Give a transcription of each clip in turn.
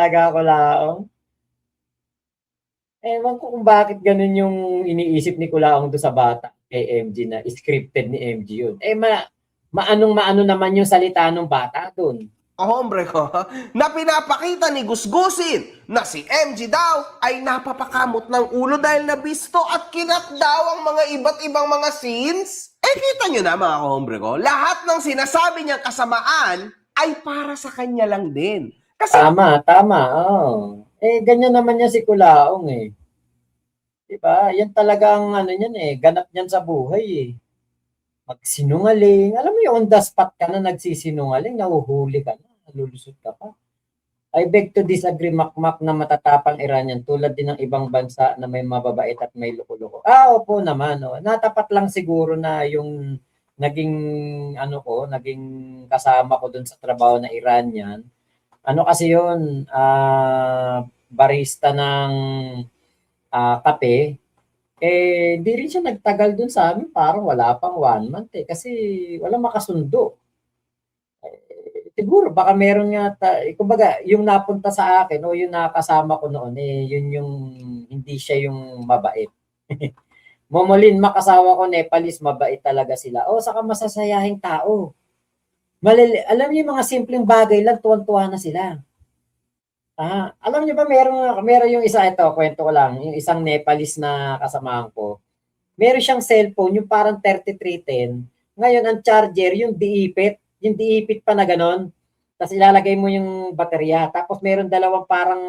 Talaga Kulaong. Ewan ko kung bakit ganun yung iniisip ni Kulaong doon sa bata kay MG na scripted ni MG yun. Maanong-maano naman yung salita ng bata doon. Hombre ko, na pinapakita ni Gusgusin na si MG daw ay napapakamot ng ulo dahil nabisto at kinat daw ang mga iba't ibang mga scenes. Kita nyo na mga hombre ko, lahat ng sinasabi niyang kasamaan ay para sa kanya lang din. Kasi Tama, oh. Ganyan naman niya si Kulaong eh. Diba? Yan talagang ano niyan eh, ganap niyan sa buhay eh. Magsinungaling. Alam mo yung on the spot ka na nagsisinungaling, nahuhuli ka na, nalulusot ka pa. I beg to disagree, makmak na matatapang Iranian tulad din ng ibang bansa na may mababait at may loko-loko. Opo naman. Oh. Natapat lang siguro na yung naging naging kasama ko dun sa trabaho na Iranian. Ano kasi yun, barista ng kape. Di rin siya nagtagal dun sa amin, parang wala pang 1 month eh, kasi wala makasundo. Siguro baka meron nga, kumbaga yung napunta sa akin o yung nakasama ko noon yun yung hindi siya yung mabait. Momolin, makasawa ko Nepalese, mabait talaga sila. Saka masasayahing tao. Alam niyo yung mga simpleng bagay lang, tuwan-tuwa na sila. Alam niyo ba meron yung isa, ito, kwento ko lang, yung isang Nepalese na kasamahan ko. Meron siyang cellphone, yung parang 3310. Ngayon, ang charger, yung diipit pa na ganon. Tapos ilalagay mo yung baterya. Tapos meron dalawang parang,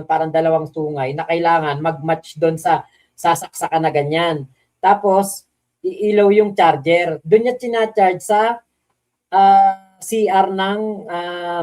parang dalawang sungay na kailangan mag-match doon sa sasaksakan na ganyan. Tapos, iilaw yung charger. Doon niya sinacharge sa CR ng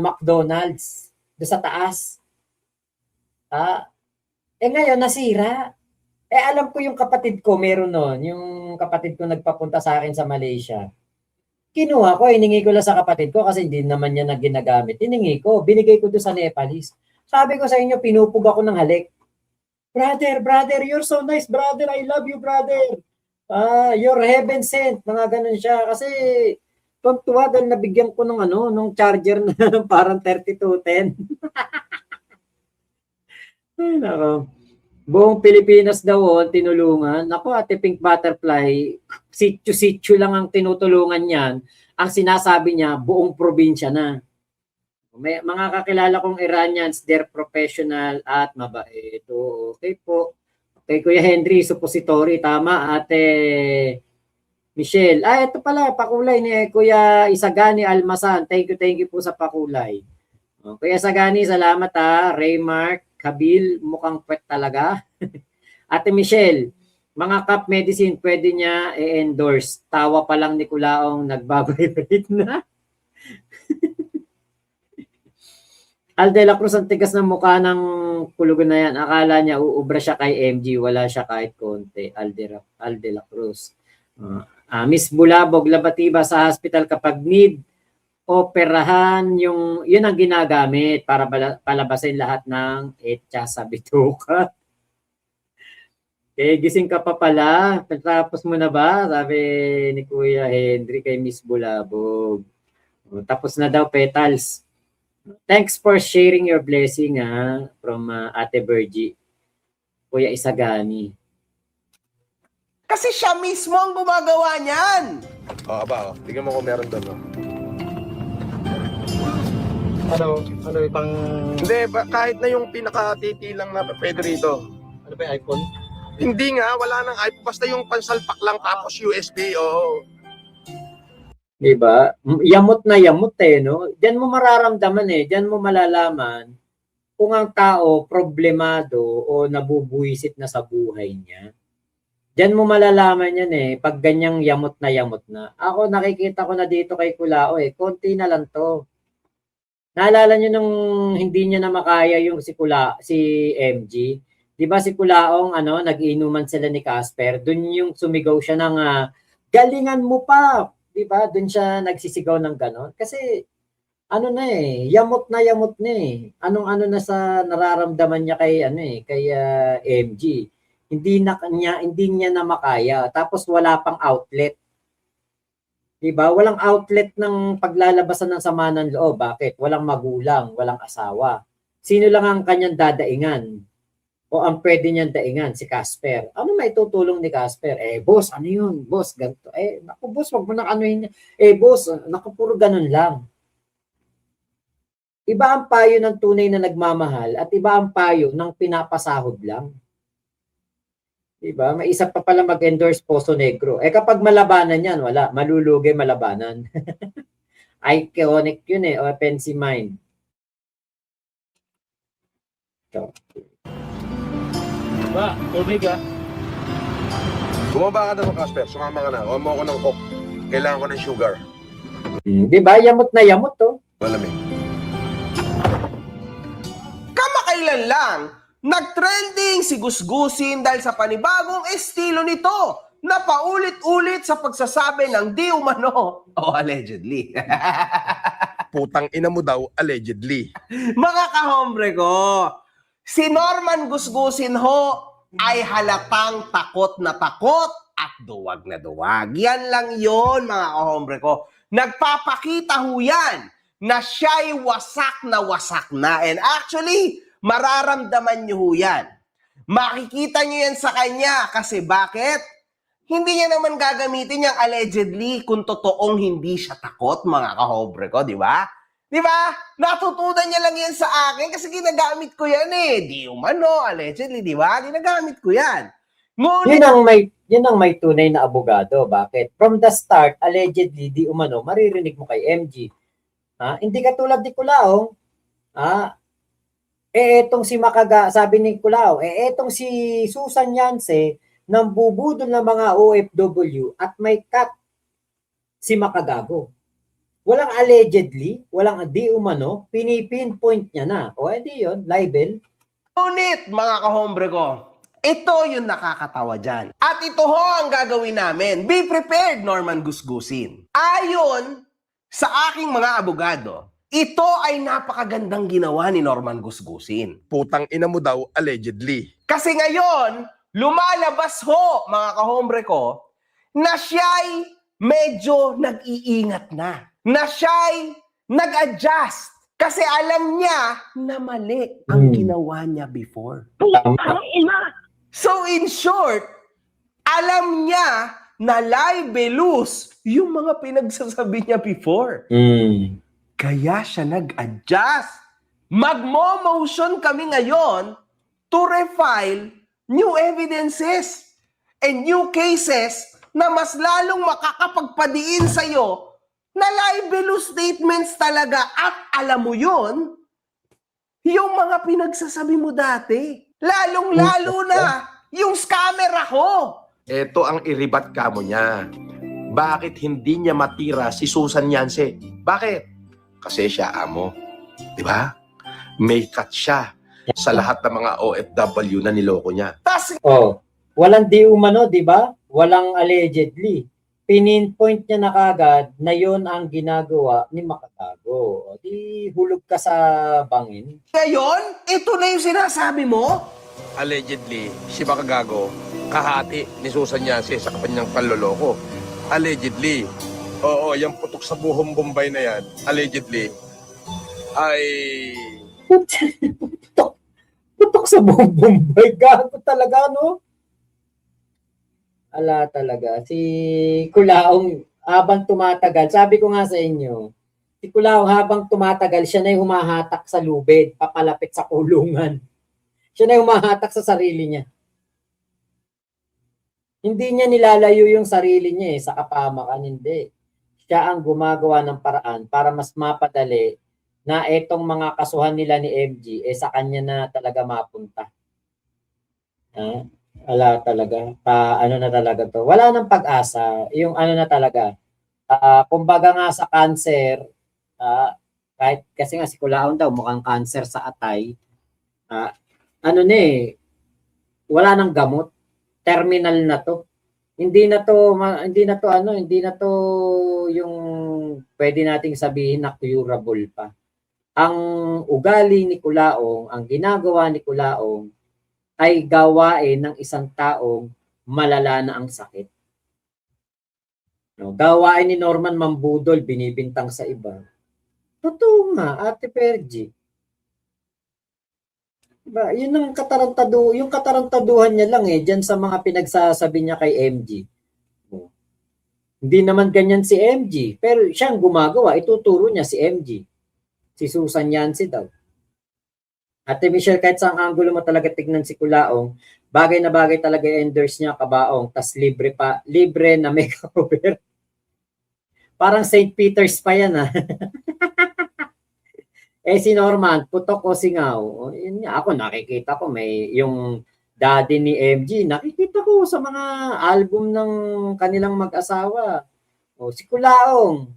McDonald's. Doon sa taas. Ngayon, nasira. Alam ko yung kapatid ko, meron nun. Yung kapatid ko nagpapunta sa akin sa Malaysia. Kinuha ko, hiningi ko lang sa kapatid ko kasi hindi naman niya na ginagamit. Hiningi ko, binigay ko doon sa Nepalese. Sabi ko sa inyo, pinupog ako ng halik. Brother, you're so nice, brother. I love you, brother. You're heaven sent. Mga ganun siya. Kasi, tuwa dahil nabigyan ko nung charger na parang 3210. Ay, nako. Buong Pilipinas daw tinulungan. Naku, Ate Pink Butterfly, sityo-sityo lang ang tinutulungan niyan. Ang sinasabi niya, buong probinsya na. May mga kakilala kong Iranians, they're professional at mabait. Okay po. Kay Kuya Henry, suppository, tama. Ate Michelle. Ito pala, pakulay ni Kuya Isagani Almasan. Thank you po sa pakulay. Kuya Isagani, salamat Raymark. Kabil, mukhang pwet talaga. Ate Michelle, mga cup medicine, pwede niya i-endorse. Tawa pa lang ni Kulaong, nagbabibrate na. Al de la Cruz, ang tigas ng mukha ng kulugan na yan. Akala niya uubra siya kay MG, wala siya kahit konti. Al de la Cruz. Miss Bulabog, labatiba sa hospital kapag need operahan, yun ang ginagamit para palabasin lahat ng etsa sa bituka. Gising ka pa pala. Tapos mo na ba? Sabi ni Kuya Henry kay Miss Bulabog. Tapos na daw, Petals. Thanks for sharing your blessing from Ate Virgie. Kuya Isagani. kasi siya mismo ang gumagawa niyan. Tingnan mo kung meron doon. Ano pang... Hindi, kahit na yung pinaka-titi lang na pwede rito. Ano ba yung iPhone? Hindi nga, wala nang iPhone. Basta yung pansalpak lang tapos USB, Diba? Yamot na yamot no? Diyan mo mararamdaman diyan mo malalaman kung ang tao problemado o nabubuwisit na sa buhay niya. Diyan mo malalaman yan pag ganyang yamot na. Ako nakikita ko na dito kay Kulao konti na lang to. Naalala niyo nung hindi niya na makaya yung si MG? 'Di ba si Kulaong nag-iinuman sila ni Casper? Doon yung sumigaw siya ng galingan mo pa. 'Di ba? Doon siya nagsisigaw ng ganon. Kasi yamot na Anong na sa nararamdaman niya kay kay MG. Hindi niya na makaya. Tapos wala pang outlet. Diba? Walang outlet ng paglalabasan ng sama ng loob. Bakit? Walang magulang, walang asawa. sino lang ang kanyang dadaingan o ang pwede niyang daingan, si Casper. Ano may tutulong ni Casper? Boss, ano yun? Boss, ganito. Naku, boss, wag mo na anuhin. Boss, naku, puro ganun lang. Iba ang payo ng tunay na nagmamahal at iba ang payo ng pinapasahod lang. Diba? May isa pa pala mag-endorse Poso Negro. Kapag malabanan yan, wala. Malulugi malabanan. Iconic yun Offensive mind. So, Ba, tubig ah. Bumaba ka na, Casper. Sumama ka na. Huwag mo ako ng coke. Kailangan ko ng sugar. diba? Yamot na yamot to. Malamig. Kamakailan lang, nag-trending si Gusgusin dahil sa panibagong estilo nito na paulit-ulit sa pagsasabi ng di umano o allegedly. Putang ina mo daw, allegedly. Mga kahombre ko, si Norman Gusgusin ho ay halatang takot at duwag na duwag. Yan lang yon mga kahombre ko. Nagpapakita ho yan na siya'y wasak na. And actually, mararamdaman niyo ho yan. Makikita niyo yan sa kanya kasi bakit? Hindi niya naman gagamitin yung allegedly kung totoong hindi siya takot, mga kahobre ko, di ba? Di ba? Natutunan niya lang yan sa akin kasi ginagamit ko yan Di umano, allegedly, di ba? Ginagamit ko yan. Ngunit, Yun ang may tunay na abogado. Bakit? From the start, allegedly, di umano, maririnig mo kay MG. Hindi katulad ni Culaong. Etong si Makaga, sabi ni Culaong, etong si Susan Yance, nang bubudol ng mga OFW at may cut si Makagago. Walang allegedly, walang di umano, pinipinpoint niya na. Di yun, libel. mga kahombre ko, ito yung nakakatawa dyan. At ito ho ang gagawin namin. Be prepared, Norman Gusgusin. Ayon sa aking mga abogado, ito ay napakagandang ginawa ni Norman Gusgusin. Putang ina mo daw, allegedly. Kasi ngayon, lumalabas ho, mga kahombre ko, na siya'y medyo nag-iingat na. Na siya'y nag-adjust. Kasi alam niya na mali ang ginawa niya before. So in short, alam niya na libelous yung mga pinagsasabi niya before. Kaya siya nag-adjust. Magmo-motion kami ngayon to refile new evidences and new cases na mas lalong makakapagpadiin sa'yo na libelous statements talaga at alam mo yun, yung mga pinagsasabi mo dati. Lalong-lalo na yung scammer ako. Ito ang iribat kamo niya. Bakit hindi niya matira si Susan Yance? Bakit? Kasi siya amo. Di ba? May cut siya sa lahat ng mga OFW na niloko niya. Tas, Walang di umano, di ba? Walang allegedly. Pininpoint niya na kagad na yon ang ginagawa ni Makagago. Di hulog ka sa bangin. ngayon, ito na yung sinasabi mo? Allegedly, si Makagago, kahati ni Susan Yance sa kanyang panloloko. Allegedly. Oo, yung putok sa buhong Bombay na yan, allegedly, ay... Putok sa buong Bombay. Gago talaga, no? Ala talaga. Si Culaong, habang tumatagal, sabi ko nga sa inyo, si Culaong habang tumatagal, siya na yung humahatak sa lubid, papalapit sa kulungan. Siya na yung humahatak sa sarili niya. Hindi niya nilalayo yung sarili niya sa kapamakan, hindi. Siya ang gumagawa ng paraan para mas mapadali na etong mga kasuhan nila ni MG, sa kanya na talaga mapunta. Wala talaga. Ano na talaga to. Wala nang pag-asa. Yung ano na talaga. Kumbaga nga sa cancer, kahit kasi nga si Culaong daw mukhang cancer sa atay. Wala nang gamot. Terminal na to. Hindi na to yung pwede nating sabihin na curable pa. Ang ugali ni Culaong, ang ginagawa ni Culaong ay gawain ng isang taong malala na ang sakit. Gawain ni Norman Mambudol, binibintang sa iba. Totoo nga, Ate Pergy. Diba? Yun ang yung katarantaduhan niya lang diyan sa mga pinagsasabi niya kay MG. Oh. Hindi naman ganyan si MG, pero siya ang gumagawa, ituturo niya si MG. Si Susan Yancy daw. Ate Michelle, kahit sa angulo mo talaga tignan si Kulaong, bagay na bagay talaga yung endorse niya, kabaong, tas libre na makeover. Parang St. Peter's pa yan si Norman, putok o singaw. Yun nga, ako nakikita ko may yung daddy ni MG, nakikita ko sa mga album ng kanilang mag-asawa. Si Kulaong.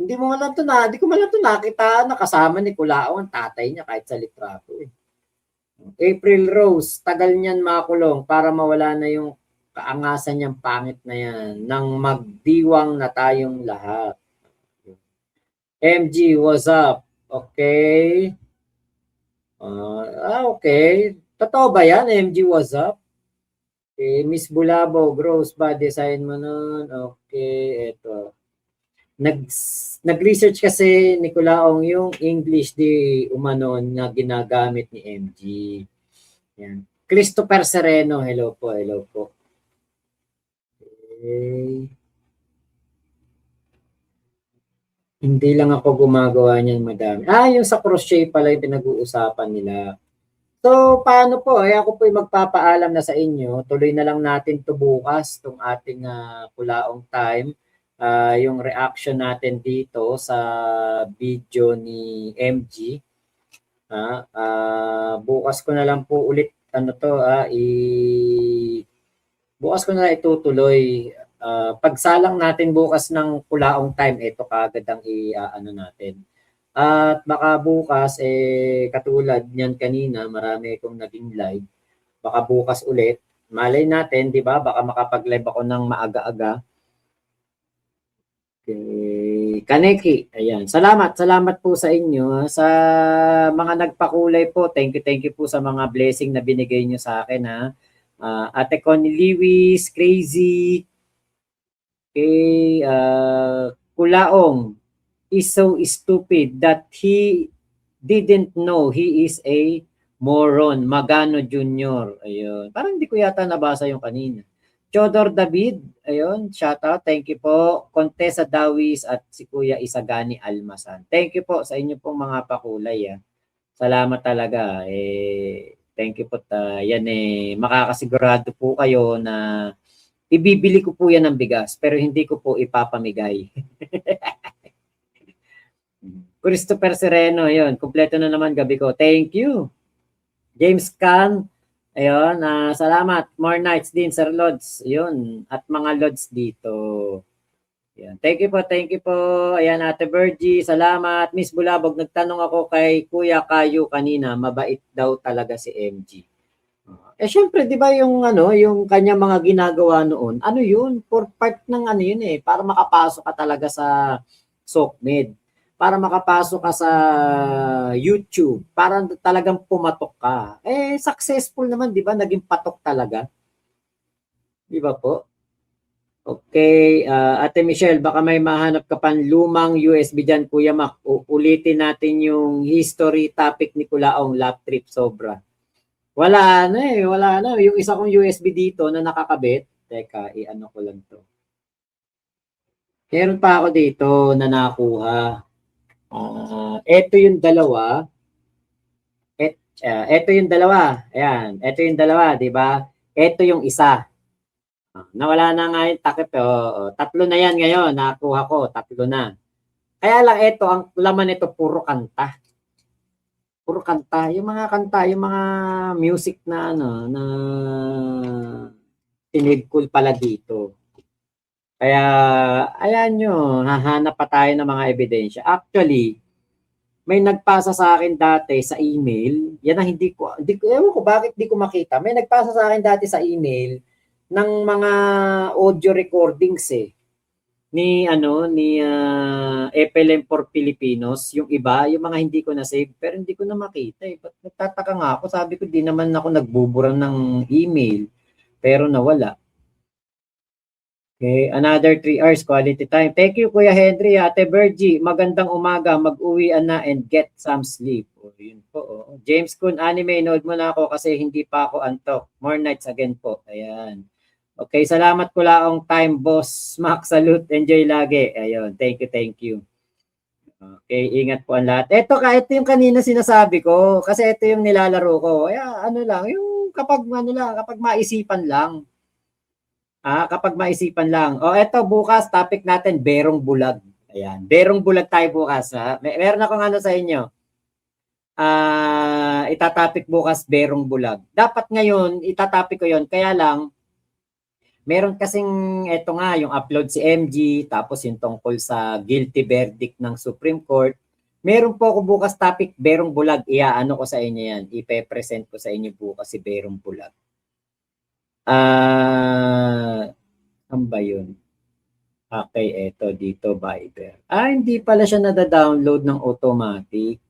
Hindi mo lang to na, hindi ko man lang to nakita na kasama ni Kulaong ang tatay niya kahit sa litrato April Rose, tagal niyan makulong para mawala na yung kaangasan niyang pangit na yan nang magdiwang na tayong lahat. MG, what's up? Okay. Okay. Totoo ba yan? MG, what's up? Okay. Miss Bulabo, gross ba? Design mo nun? Okay, eto. Nag-research kasi ni Kulaong yung English di umanon na ginagamit ni MG. Yan. Christopher Sereno, hello po, hello po. Okay. Hindi lang ako gumagawa niyan, madami. Yung sa crochet pala yung pinag-uusapan nila. So, paano po? Ako po yung magpapaalam na sa inyo. Tuloy na lang natin to bukas, itong ating Kulaong Time. Yung reaction natin dito sa video ni MG. Bukas ko na lang po ulit, bukas ko na lang itutuloy. Pagsalang natin bukas ng Kulaong Time, ito kaagad ang natin. At baka bukas, katulad niyan kanina, marami akong naging live. Baka bukas ulit, malay natin, di ba? Baka makapag-live ako ng maaga-aga. Okay. Kaneki, ayan. Salamat po sa inyo. Sa mga nagpakulay po, thank you po sa mga blessing na binigay nyo sa akin, Ate Connie Lewis, Crazy, Kulaong is so stupid that he didn't know he is a moron. Magano Jr. Ayun. Parang hindi ko yata nabasa yung kanina. Chodor David, ayun, shout out. Thank you po. Contessa Dawis at si Kuya Isagani Almasan. Thank you po sa inyo pong mga pakulay. Salamat talaga. Thank you po. Yan makakasigurado po kayo na ibibili ko po yan ng bigas pero hindi ko po ipapamigay. Christopher Sereno, yun. Kompleto na naman gabi ko. Thank you. James Can, ayun. Salamat. More nights din, Sir Lods. Yun. At mga Lods dito. Yan. Thank you po. Ayan, Ate Virgie, salamat. Miss Bulabog, nagtanong ako kay Kuya Kayo kanina, mabait daw talaga si MG. Syempre, 'di ba yung yung kanya mga ginagawa noon, yun, for part ng yun para makapasok ka talaga sa SOCMED, para makapasok ka sa YouTube, para talagang pumatok ka. Successful naman, 'di ba? Naging patok talaga. 'Di ba po? Okay, Ate Michelle, baka may mahanap ka pang lumang USB diyan, Kuya Mac. Ulitin natin yung history topic ni Kulaong, lap trip sobra. Wala na. Yung isa kong USB dito na nakakabit. Teka, i-ano ko lang to. Meron pa ako dito na nakuha. Ito yung dalawa. Ito yung dalawa. Ayan. Ito yung dalawa, di ba? Ito yung isa. Nawala na nga yung takip. Tatlo na yan ngayon. Nakuha ko. Tatlo na. Kaya lang ito, ang laman nito puro kanta. Puro kanta, yung mga music na na tinigkul pala dito. Kaya ayan nyo, hahanap pa tayo ng mga ebidensya. Actually, may nagpasa sa akin dati sa email, yan ang ewan ko bakit di ko makita. May nagpasa sa akin dati sa email ng mga audio recordings ni FLM for Filipinos, yung iba, yung mga hindi ko na save, pero hindi ko na makita But nagtataka nga ako, sabi ko di naman ako nagbubura ng email, pero nawala. Okay, another 3 hours quality time. Thank you, Kuya Henry. Ate Virgie, magandang umaga. Mag-uwian na and get some sleep. O, yun po. Oh. James Kun Anime, nood mo na ako kasi hindi pa ako antok. More nights again po. Ayan. Okay, salamat ko laong time, boss. Max, salute. Enjoy lagi. Ayun, thank you, thank you. Okay, ingat po ang lahat. Ito yung kanina sinasabi ko. Kasi ito yung nilalaro ko. Kaya ano lang, yung kapag ano lang, kapag maisipan lang. Kapag maisipan lang. Eto bukas topic natin berong bulag. Ayan, berong bulag tayo bukas, ha. Meron akong ano sa inyo. Itatopic bukas berong bulag. Dapat ngayon itatopic ko 'yon. Kaya lang meron kasing eto nga yung upload si MG tapos yung tungkol sa guilty verdict ng Supreme Court. Meron po ako bukas topic berong bulag. Iaano ko sa inyo 'yan. Ipe-present ko sa inyo bukas si berong bulag. Ano ba yun? Okay, eto dito, Viber. Hindi pala siya nada-download ng automatic.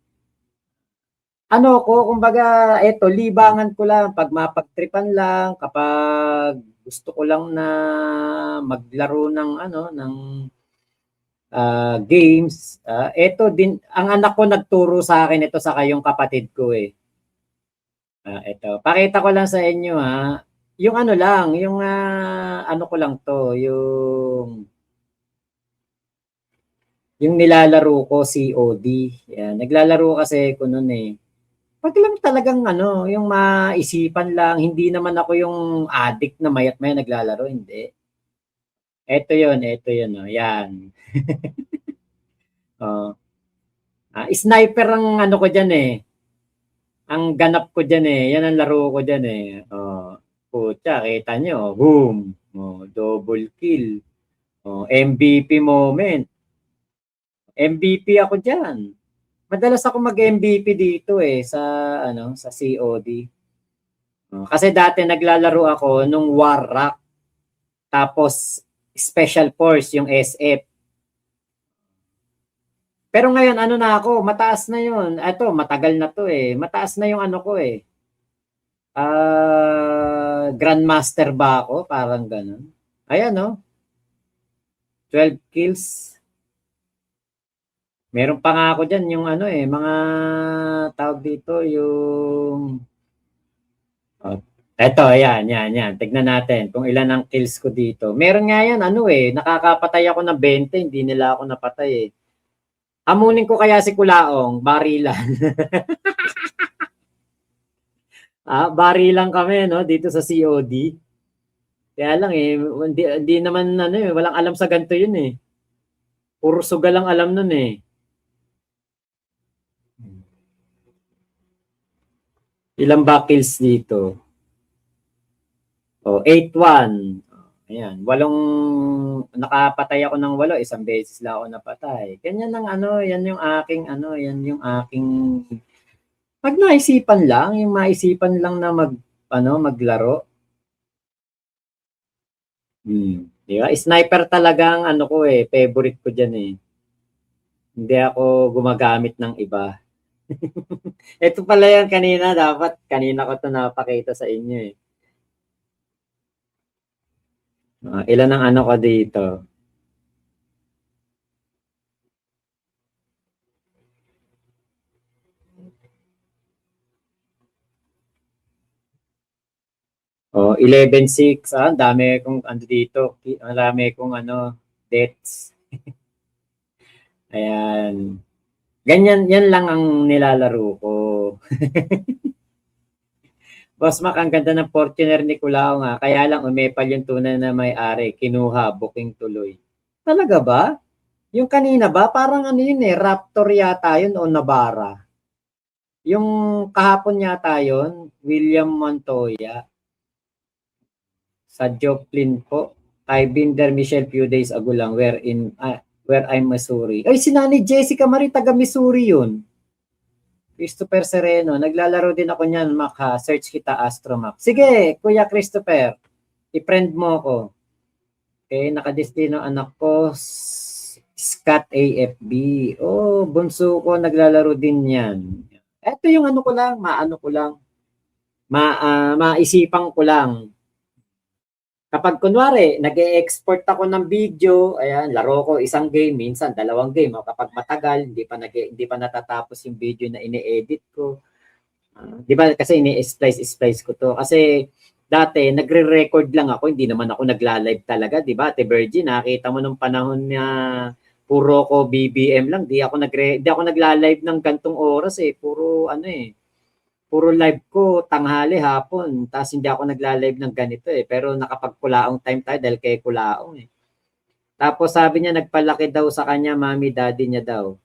Ano ko, kumbaga, eto, libangan ko lang, pag mapagtripan lang, kapag gusto ko lang na maglaro ng, games. Eto din, ang anak ko nagturo sa akin ito sa kayong kapatid ko eh. Eto, pakita ko lang sa inyo ha. Yung ano lang, yung ano ko lang to, yung nilalaro ko COD. Yan, naglalaro kasi ko noon eh. Pag lang talagang ano, yung maisipan lang, hindi naman ako yung addict na mayat-maya naglalaro, hindi. Ito yun, oh, yan. Sniper ang ano ko diyan eh. Ang ganap ko diyan eh, yan ang laro ko diyan eh. Pucha, kita nyo, boom, double kill, MVP moment. MVP ako diyan. Madalas ako mag-MVP dito eh sa sa COD. Kasi dati naglalaro ako nung Warrock. Tapos Special Force yung SF. Pero ngayon ano na ako, mataas na 'yun. Ito, matagal na 'to eh. Mataas na yung ano ko eh. Grandmaster ba ako? Parang ganun. Ayan, no? 12 kills. Meron pa nga ako dyan yung ano eh, mga tawag dito, yung... Eto, ayan. Tignan natin kung ilan ang kills ko dito. Meron nga yan, ano eh, nakakapatay ako ng 20, hindi nila ako napatay eh. Hamunin ko kaya si Kulaong, barilan. Barilan kami, no, dito sa COD. Kaya lang eh, hindi naman ano eh, walang alam sa ganito yun eh. Puro sugal lang alam nun eh. Ilang ba kills dito? 8-1. Ayan, 8 nakapatay ako ng 8, isang beses lang ako napatay. Ganyan ang ano, yan yung aking pag naisipan lang, yung maisipan lang na maglaro. Di ba? Sniper talagang ano ko eh, favorite ko diyan eh. Hindi ako gumagamit ng iba. Ito pala yan kanina, dapat kanina ko 'to napakita sa inyo eh. Ilan ang ano ko dito? Oh, 11-6. Ang dami kong ano dito. Ang dami kong deaths. Ayan. Ganyan, yan lang ang nilalaro ko. Boss Mac, ang ganda ng Fortuner ni Kulao nga. Kaya lang umepal yung tunay na may-ari. Kinuha, booking tuloy. Talaga ba? Yung kanina ba? Parang ano yun eh. Raptor yata yun o Navara. Yung kahapon yata yun. William Montoya. Sa Joplin po. I've been there, Michelle, few days ago lang. Where I'm Missouri. Ay, si Nani Jessica Marie, taga Missouri yun. Christopher Sereno, naglalaro din ako niyan, Mac ha. Search kita, Astromac. Sige, Kuya Christopher, i-friend mo ako. Okay, nakadestino anak ko, Scott AFB. Oh, bunso ko, naglalaro din yan. Ito yung ano ko lang, maisipan ko lang. Kapag kunwari, nag-e-export ako ng video, ayan, laro ko isang game, minsan dalawang game. O kapag matagal, hindi pa natatapos yung video na ini-edit ko. Di ba kasi ini-splice ko to. Kasi dati nagre-record lang ako, hindi naman ako nagla-live talaga, di ba? Ate Virgin, nakita mo nung panahon na puro ko BBM lang, di ako nagla-live ng gantong oras puro puro live ko tanghali hapon, tapos hindi ako nagla-live ng ganito pero nakapagkulaong time tayo dahil kay kulaong Tapos sabi niya nagpalaki daw sa kanya, mommy, daddy niya daw.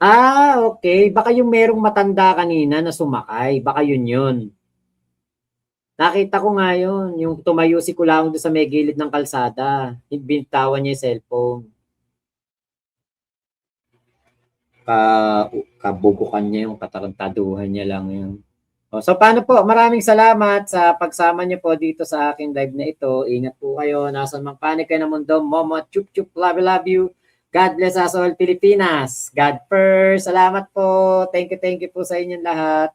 Okay. Baka yung merong matanda kanina na sumakay. Baka yun. Nakita ko nga yun. Yung tumayo si Kulaong doon sa may gilid ng kalsada. Bintawan niya yung cellphone. Kabubukan niya yung katarantaduhan niya lang yun. So paano po? Maraming salamat sa pagsama niyo po dito sa aking live na ito. Ingat po kayo. Nasaan mang panig kayo ng mundo. Momo, chup chup, love you. God bless us all, Pilipinas. God first. Salamat po. Thank you po sa inyong lahat.